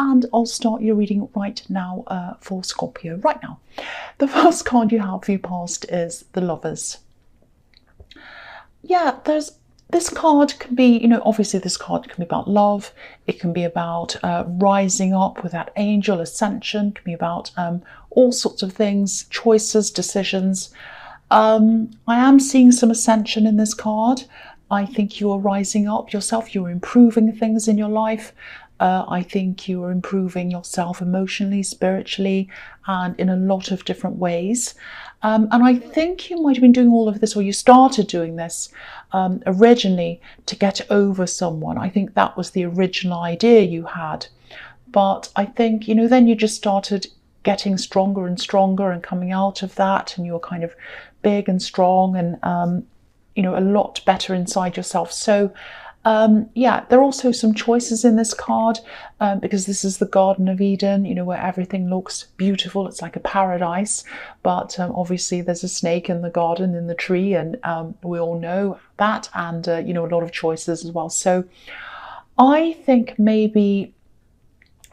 and I'll start your reading right now for Scorpio. Right now, the first card you have for your past is the Lovers. Yeah, this card can be, obviously this card can be about love. It can be about rising up with that angel, ascension. It can be about all sorts of things, choices, decisions. I am seeing some ascension in this card. I think you are rising up yourself. You're improving things in your life. I think you are improving yourself emotionally, spiritually, and in a lot of different ways. And I think you might have been doing all of this, or you started doing this originally to get over someone. I think that was the original idea you had. But I think, then you just started getting stronger and stronger and coming out of that, and you were kind of big and strong and, a lot better inside yourself. So, yeah, there are also some choices in this card because this is the Garden of Eden, where everything looks beautiful. It's like a paradise, but obviously there's a snake in the garden, in the tree, and we all know that, and, a lot of choices as well. So I think maybe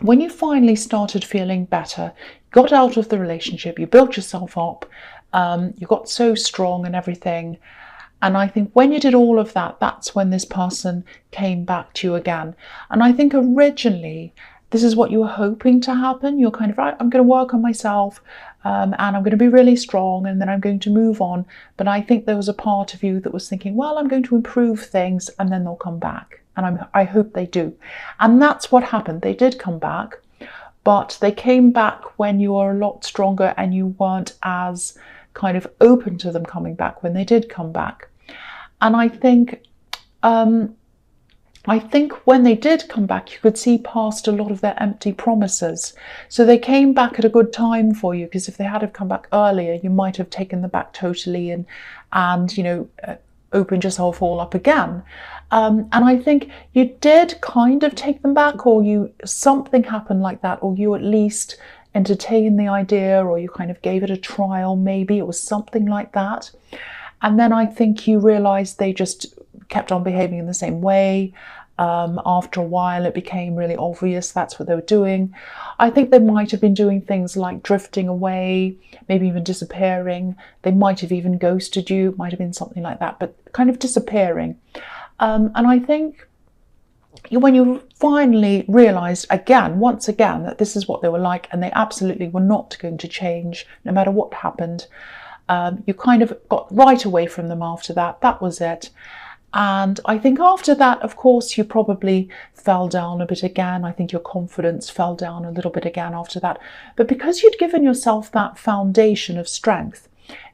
when you finally started feeling better, got out of the relationship, you built yourself up, you got so strong and everything. And I think when you did all of that, that's when this person came back to you again. And I think originally, this is what you were hoping to happen. You're kind of, right, I'm going to work on myself and I'm going to be really strong and then I'm going to move on. But I think there was a part of you that was thinking, well, I'm going to improve things and then they'll come back. And I hope they do. And that's what happened. They did come back, but they came back when you were a lot stronger and you weren't as kind of open to them coming back when they did come back. And I think when they did come back, you could see past a lot of their empty promises. So they came back at a good time for you, because if they had have come back earlier, you might have taken them back totally and opened yourself all up again. And I think you did kind of take them back, or something happened like that, or you at least entertained the idea, or you kind of gave it a trial. Maybe it was something like that. And then I think you realized they just kept on behaving in the same way. After a while, it became really obvious that's what they were doing. I think they might have been doing things like drifting away, maybe even disappearing. They might have even ghosted you, might have been something like that, but kind of disappearing. And I think when you finally realized once again, that this is what they were like, and they absolutely were not going to change no matter what happened, you kind of got right away from them after that. That was it. And I think after that, of course, you probably fell down a bit again. I think your confidence fell down a little bit again after that. But because you'd given yourself that foundation of strength,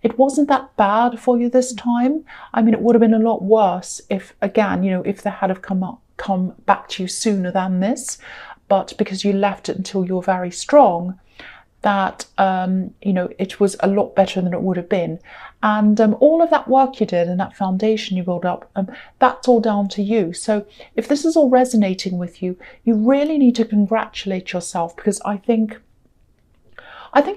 it wasn't that bad for you this time. I mean, it would have been a lot worse if, again, if they had have come back to you sooner than this. But because you left it until you were very strong, that, it was a lot better than it would have been. And all of that work you did and that foundation you built up, that's all down to you. So if this is all resonating with you, you really need to congratulate yourself, because I think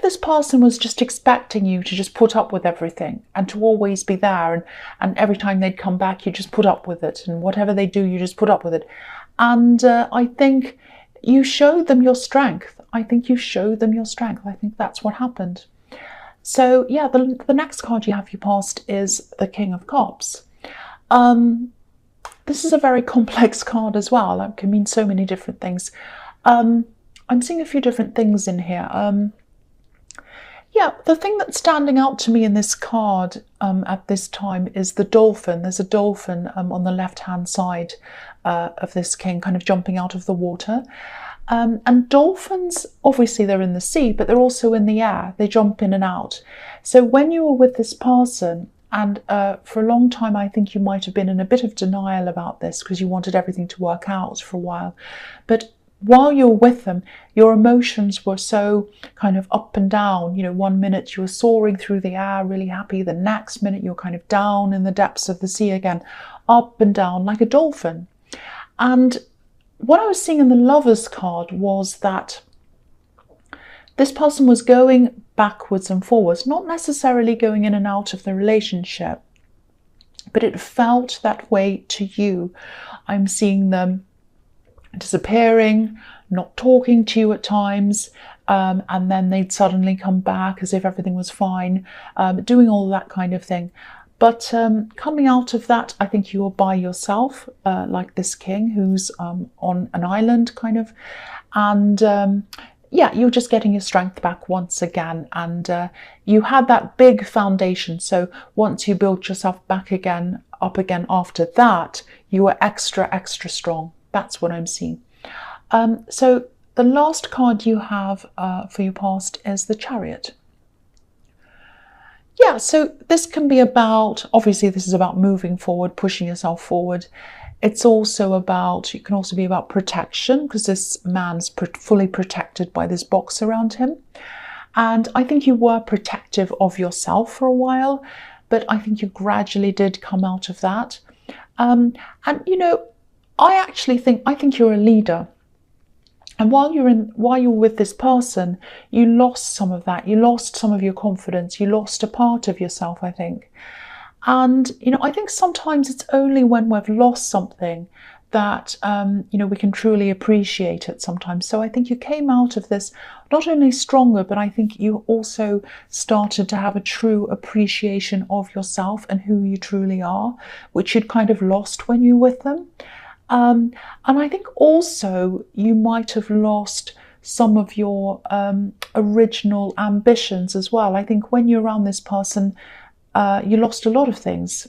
this person was just expecting you to just put up with everything and to always be there. And every time they'd come back, you just put up with it. And whatever they do, you just put up with it. And I think you showed them your strength. I think that's what happened. So yeah, the next card you have for your past is the King of Cups. This is a very complex card as well. It can mean so many different things. I'm seeing a few different things in here. Yeah, the thing that's standing out to me in this card at this time is the dolphin. There's a dolphin on the left-hand side of this king, kind of jumping out of the water. And dolphins, obviously they're in the sea, but they're also in the air. They jump in and out. So when you were with this person, and for a long time, I think you might have been in a bit of denial about this because you wanted everything to work out for a while. But while you were with them, your emotions were so kind of up and down. 1 minute you were soaring through the air, really happy. The next minute you're kind of down in the depths of the sea again, up and down like a dolphin. And what I was seeing in the Lovers card was that this person was going backwards and forwards, not necessarily going in and out of the relationship, but it felt that way to you. I'm seeing them disappearing, not talking to you at times, and then they'd suddenly come back as if everything was fine, doing all that kind of thing. But coming out of that, I think you are by yourself, like this king who's on an island kind of, and yeah, you're just getting your strength back once again, and you had that big foundation. So once you build yourself back again, up again after that, you are extra strong. That's what I'm seeing. So the last card you have for your past is the Chariot. Yeah, so this can be about, obviously this is about moving forward, pushing yourself forward. It's also about, it can also be about protection, because this man's fully protected by this box around him. And I think you were protective of yourself for a while, but I think you gradually did come out of that. And you know, I think you're a leader. And while you're with this person, you lost some of that. You lost some of your confidence. You lost a part of yourself, I think. And, you know, I think sometimes it's only when we've lost something that, you know, we can truly appreciate it sometimes. So I think you came out of this not only stronger, but I think you also started to have a true appreciation of yourself and who you truly are, which you'd kind of lost when you were with them. And I think also you might have lost some of your original ambitions as well. I think when you're around this person, you lost a lot of things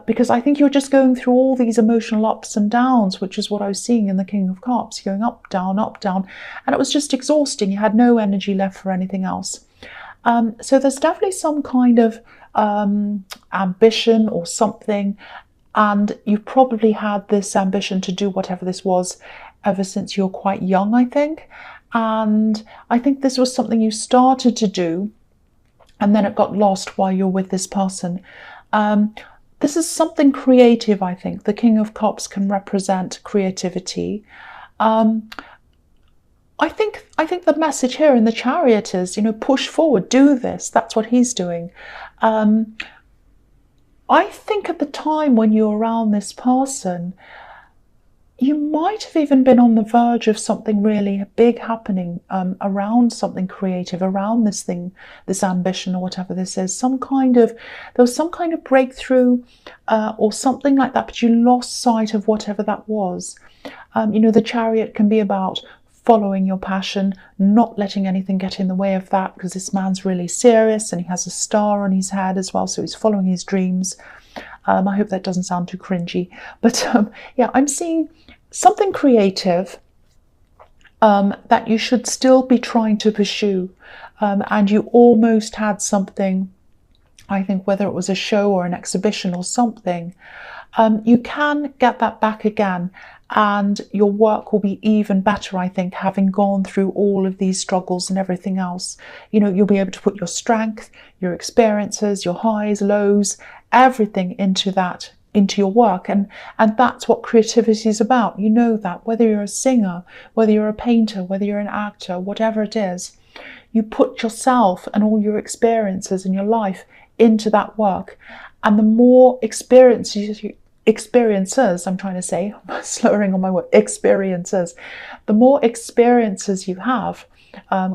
because I think you're just going through all these emotional ups and downs, which is what I was seeing in the King of Cups, going up, down, and it was just exhausting. You had no energy left for anything else. So there's definitely some kind of ambition or something, and you've probably had this ambition to do whatever this was ever since you're quite young, I think. And I think this was something you started to do, and then it got lost while you're with this person. This is something creative, I think. The King of Cups can represent creativity. I think the message here in the Chariot is, you know, push forward, do this. That's what he's doing. I think at the time when you're around this person, you might have even been on the verge of something really big happening around something creative, around this thing, this ambition or whatever this is. There was some kind of breakthrough or something like that, but you lost sight of whatever that was. You know, the Chariot can be about following your passion, not letting anything get in the way of that, because this man's really serious and he has a star on his head as well, so he's following his dreams. I hope that doesn't sound too cringy, but yeah, I'm seeing something creative that you should still be trying to pursue, and you almost had something, I think, whether it was a show or an exhibition or something. You can get that back again, and your work will be even better, I think, having gone through all of these struggles and everything else. You know, you'll be able to put your strength, your experiences, your highs, lows, everything into your work, and that's what creativity is about. You know that, whether you're a singer, whether you're a painter, whether you're an actor, whatever it is, you put yourself and all your experiences in your life into that work. And the more experiences, I'm trying to say, I'm slurring on my word, experiences, the more experiences you have,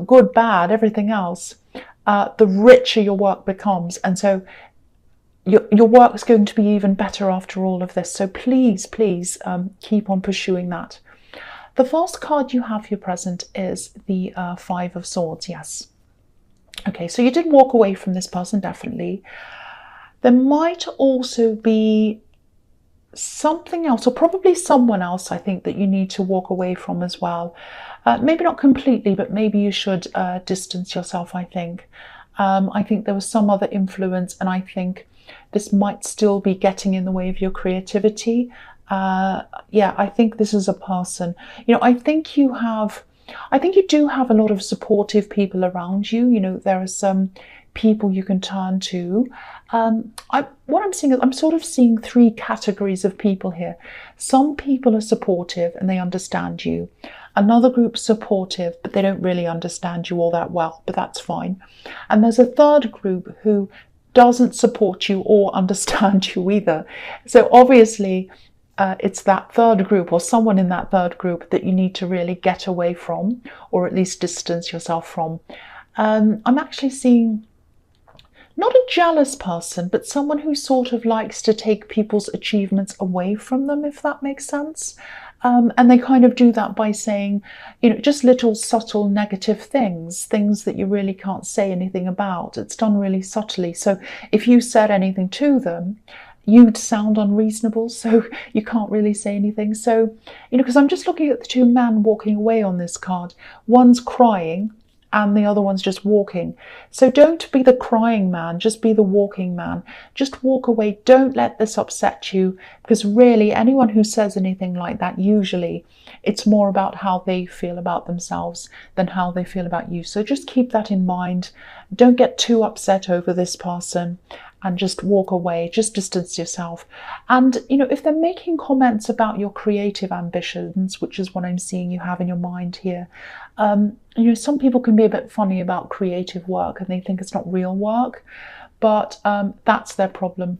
good, bad, everything else, the richer your work becomes. And so your work is going to be even better after all of this. So please keep on pursuing that. The first card you have here present is the Five of Swords. Yes. Okay, so you did walk away from this person, definitely. There might also be something else, or probably someone else, I think, that you need to walk away from as well. Maybe not completely, but maybe you should distance yourself, I think. I think there was some other influence, and I think this might still be getting in the way of your creativity. Yeah, I think this is a person, you know, I think you do have a lot of supportive people around you. You know, there are some people you can turn to. What I'm seeing is, I'm sort of seeing three categories of people here. Some people are supportive and they understand you. Another group supportive, but they don't really understand you all that well, but that's fine. And there's a third group who doesn't support you or understand you either. So obviously, it's that third group or someone in that third group that you need to really get away from, or at least distance yourself from. I'm actually seeing not a jealous person, but someone who sort of likes to take people's achievements away from them, if that makes sense. And they kind of do that by saying, you know, just little subtle negative things that you really can't say anything about. It's done really subtly. So if you said anything to them, you'd sound unreasonable, so you can't really say anything. So, you know, because I'm just looking at the two men walking away on this card. One's crying and the other one's just walking. So don't be the crying man, just be the walking man. Just walk away. Don't let this upset you, because really anyone who says anything like that, usually it's more about how they feel about themselves than how they feel about you. So just keep that in mind. Don't get too upset over this person and just walk away, just distance yourself. And, you know, if they're making comments about your creative ambitions, which is what I'm seeing you have in your mind here, you know, some people can be a bit funny about creative work and they think it's not real work, but that's their problem.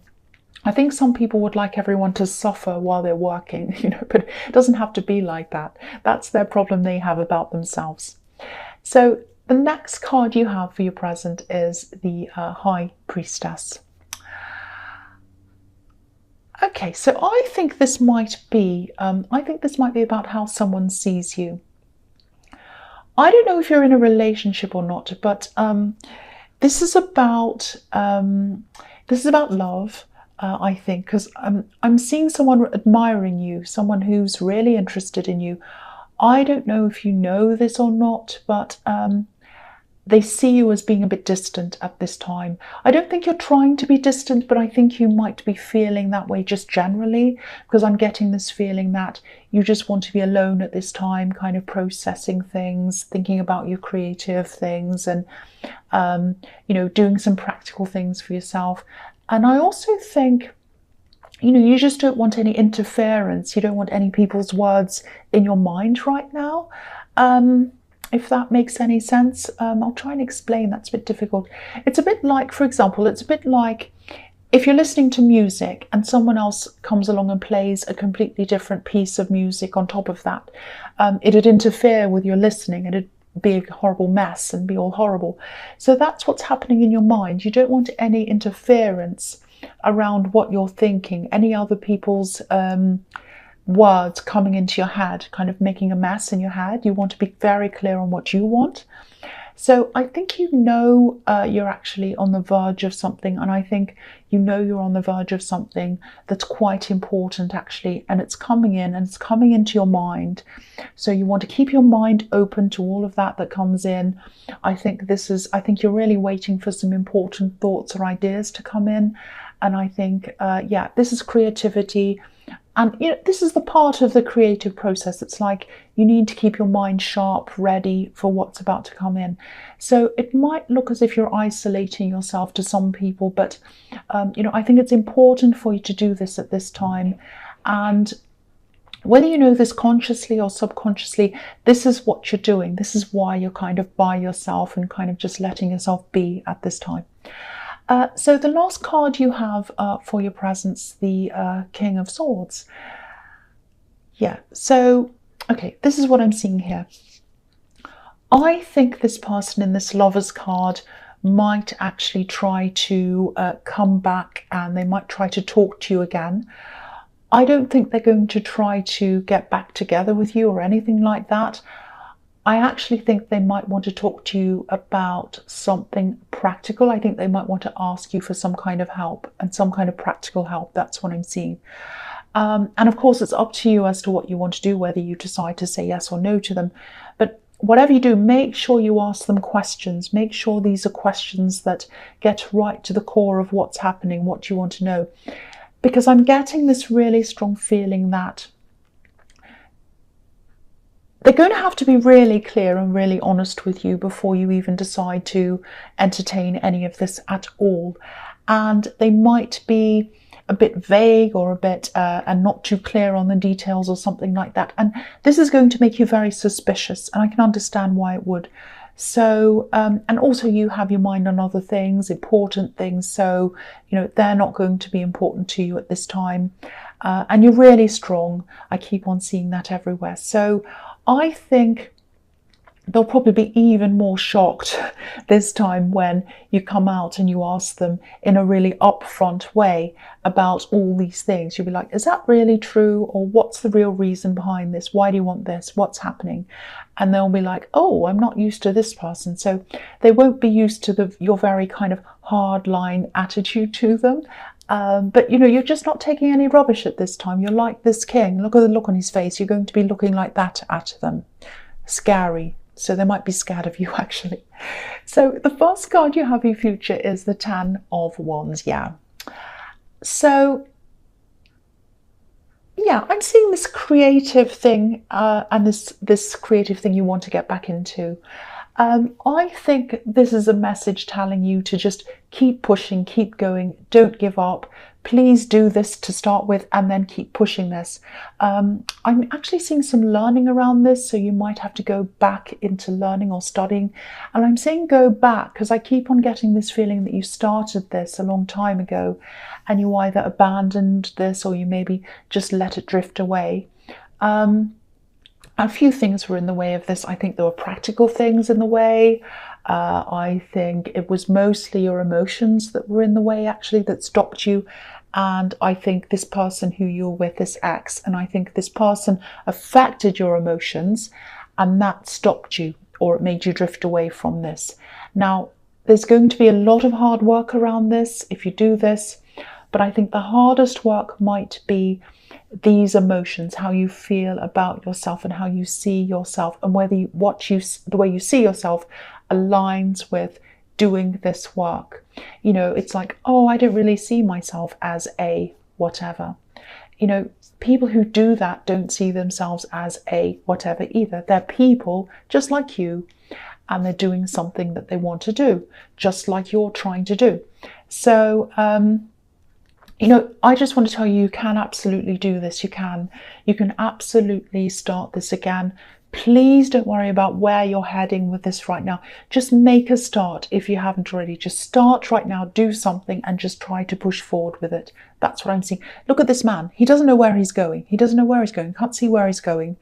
I think some people would like everyone to suffer while they're working, you know, but it doesn't have to be like that. That's their problem they have about themselves. So the next card you have for your present is the High Priestess. Okay, so I think this might be about how someone sees you. I don't know if you're in a relationship or not, but this is about love. I think, because I'm seeing someone admiring you, someone who's really interested in you. I don't know if you know this or not, but they see you as being a bit distant at this time. I don't think you're trying to be distant, but I think you might be feeling that way just generally, because I'm getting this feeling that you just want to be alone at this time, kind of processing things, thinking about your creative things, and you know, doing some practical things for yourself. And I also think, you know, you just don't want any interference. You don't want any people's words in your mind right now. If that makes any sense. I'll try and explain. That's a bit difficult. It's a bit like, for example, it's a bit like if you're listening to music and someone else comes along and plays a completely different piece of music on top of that. It'd interfere with your listening and it'd be a horrible mess and be all horrible. So that's what's happening in your mind. You don't want any interference around what you're thinking, any other people's words coming into your head, kind of making a mess in your head. You want to be very clear on what you want. So I think you know you're actually on the verge of something, and I think you know you're on the verge of something that's quite important actually, and it's coming in and it's coming into your mind. So you want to keep your mind open to all of that comes in. I think you're really waiting for some important thoughts or ideas to come in, and I think yeah, this is creativity. And you know, this is the part of the creative process. It's like you need to keep your mind sharp, ready for what's about to come in. So it might look as if you're isolating yourself to some people, but you know, I think it's important for you to do this at this time. And whether you know this consciously or subconsciously, this is what you're doing. This is why you're kind of by yourself and kind of just letting yourself be at this time. So the last card you have for your presence, the King of Swords. Yeah, so, okay, this is what I'm seeing here. I think this person in this Lover's card might actually try to come back, and they might try to talk to you again. I don't think they're going to try to get back together with you or anything like that. I actually think they might want to talk to you about something practical. I think they might want to ask you for some kind of help, and some kind of practical help. That's what I'm seeing. And of course, it's up to you as to what you want to do, whether you decide to say yes or no to them. But whatever you do, make sure you ask them questions. Make sure these are questions that get right to the core of what's happening, what you want to know. Because I'm getting this really strong feeling that they're going to have to be really clear and really honest with you before you even decide to entertain any of this at all. And they might be a bit vague or a bit and not too clear on the details or something like that. And this is going to make you very suspicious, and I can understand why it would. So, and also you have your mind on other things, important things. So, you know, they're not going to be important to you at this time. And you're really strong. I keep on seeing that everywhere. So I think they'll probably be even more shocked this time when you come out and you ask them in a really upfront way about all these things. You'll be like, is that really true? Or what's the real reason behind this? Why do you want this? What's happening? And they'll be like, oh, I'm not used to this person. So they won't be used to your very kind of hardline attitude to them. But, you know, you're just not taking any rubbish at this time. You're like this king. Look at the look on his face. You're going to be looking like that at them. Scary. So they might be scared of you, actually. So the first card you have in your future is the Ten of Wands. Yeah. So, yeah, I'm seeing this creative thing and this creative thing you want to get back into. I think this is a message telling you to just keep pushing, keep going, don't give up. Please do this to start with and then keep pushing this. I'm actually seeing some learning around this, so you might have to go back into learning or studying. And I'm saying go back because I keep on getting this feeling that you started this a long time ago and you either abandoned this or you maybe just let it drift away. A few things were in the way of this. I think there were practical things in the way. I think it was mostly your emotions that were in the way, actually, that stopped you. And I think this person who you're with, this ex, and I think this person affected your emotions and that stopped you, or it made you drift away from this. Now, there's going to be a lot of hard work around this if you do this, but I think the hardest work might be these emotions, how you feel about yourself and how you see yourself, and whether the way you see yourself aligns with doing this work. You know, it's like, oh, I don't really see myself as a whatever. You know, people who do that don't see themselves as a whatever either. They're people just like you, and they're doing something that they want to do, just like you're trying to do. So, you know, I just want to tell you, you can absolutely do this. You can absolutely start this again. Please don't worry about where you're heading with this right now. Just make a start if you haven't already. Just start right now, do something and just try to push forward with it. That's what I'm seeing. Look at this man. He doesn't know where he's going. He doesn't know where he's going. Can't see where he's going.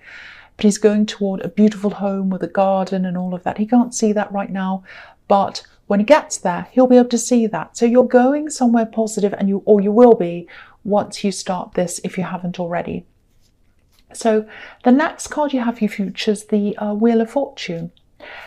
But he's going toward a beautiful home with a garden and all of that. He can't see that right now, but when he gets there, he'll be able to see that. So you're going somewhere positive, and you will be once you start this if you haven't already. So the next card you have for your future is the Wheel of Fortune.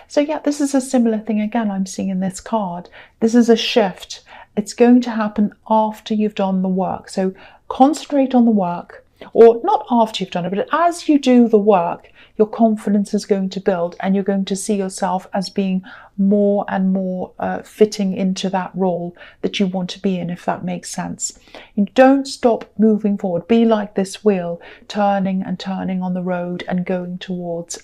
So yeah, this is a similar thing again I'm seeing in this card. This is a shift. It's going to happen after you've done the work. So concentrate on the work, or not after you've done it, but as you do the work, your confidence is going to build and you're going to see yourself as being more and more fitting into that role that you want to be in, if that makes sense. You don't stop moving forward. Be like this wheel, turning and turning on the road and going towards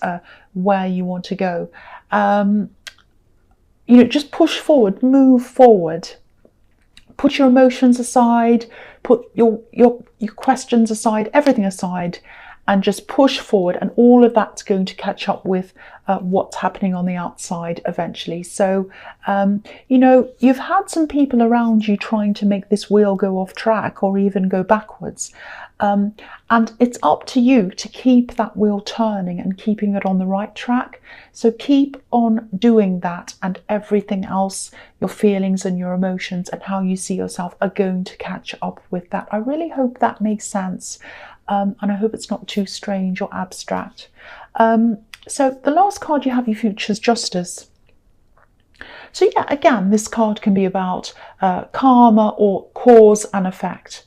where you want to go. You know, just push forward, move forward. Put your emotions aside, put your questions aside, everything aside, and just push forward, and all of that's going to catch up with what's happening on the outside eventually. So, you know, you've had some people around you trying to make this wheel go off track or even go backwards. And it's up to you to keep that wheel turning and keeping it on the right track. So keep on doing that, and everything else, your feelings and your emotions and how you see yourself, are going to catch up with that. I really hope that makes sense. And I hope it's not too strange or abstract. So the last card you have in your future is Justice. So yeah, again, this card can be about karma or cause and effect.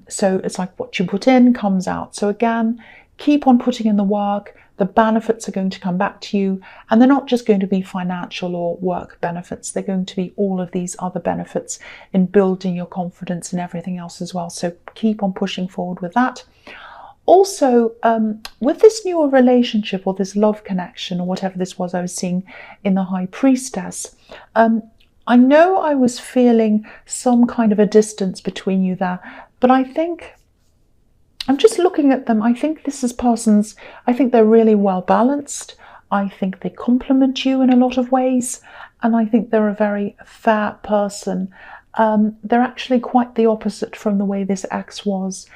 So it's like what you put in comes out. So again, keep on putting in the work. The benefits are going to come back to you, and they're not just going to be financial or work benefits. They're going to be all of these other benefits in building your confidence and everything else as well. So keep on pushing forward with that. Also, with this newer relationship or this love connection or whatever this was I was seeing in the High Priestess, I know I was feeling some kind of a distance between you there, but I think I'm just looking at them. I think this is persons, I think they're really well balanced. I think they complement you in a lot of ways, and I think they're a very fair person. They're actually quite the opposite from the way this ex was.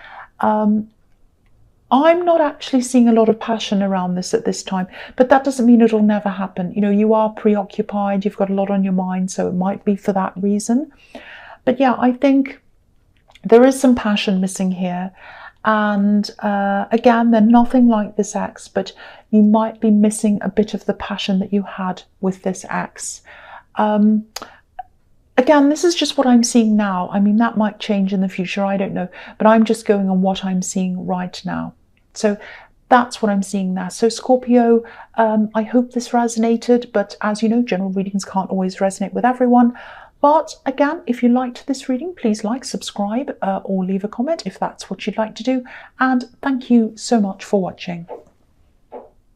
I'm not actually seeing a lot of passion around this at this time, but that doesn't mean it'll never happen. You know, you are preoccupied, you've got a lot on your mind, so it might be for that reason. But yeah, I think there is some passion missing here. And again, they're nothing like this ex, but you might be missing a bit of the passion that you had with this ex. Again, this is just what I'm seeing now. I mean, that might change in the future, I don't know. But I'm just going on what I'm seeing right now. So that's what I'm seeing there. So Scorpio, I hope this resonated. But as you know, general readings can't always resonate with everyone. But again, if you liked this reading, please like, subscribe, or leave a comment if that's what you'd like to do. And thank you so much for watching.